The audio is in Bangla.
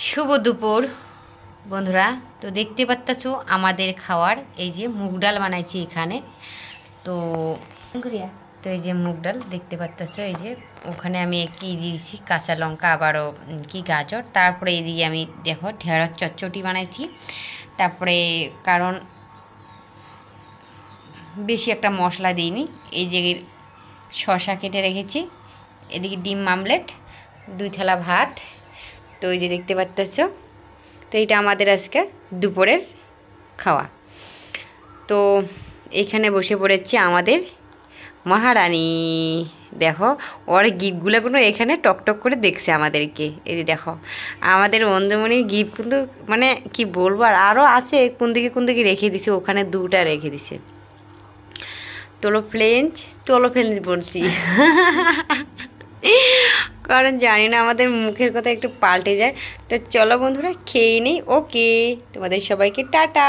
শুভ দুপুর বন্ধুরা। তো দেখতে পাচ্ছ আমাদের খাওয়ার এই যে মুগ ডাল বানাইছি এখানে। তো তো এই যে মুগ ডাল দেখতে পাচ্ছ, এই যে ওখানে আমি কি দিয়েছি কাঁচা লঙ্কা, আবারও কি গাজর, তারপরে এইদিকে আমি দেখো ঢেঁড়স চচ্চটি বানাইছি। তারপরে কারণ বেশি একটা মশলা দিইনি, এই যে শসা কেটে রেখেছি, এদিকে ডিম আমলেট, 2 থালা ভাত। তো এই যে দেখতে পাচ্ছ, তো এটা আমাদের আজকে দুপুরের খাওয়া। তো এখানে বসে পড়েছি আমাদের মহারানী। দেখো ওর গিফটগুলো কোনো এখানে টকটক করে দেখছে আমাদেরকে। এই যে দেখো আমাদের অন্ধমণির গিফট কিন্তু মানে কি বলবো, আর আরও আছে, কোন দিকে রেখে দিছে, ওখানে 2টা রেখে দিছে। তোলো ফ্রেঞ্চ বলছি কারণ জানি না আমাদের মুখের কথা একটু পাল্টে যায়। তো চলো বন্ধুরা খেয়ে নেই। ওকে, তোমাদের সবাইকে টাটা।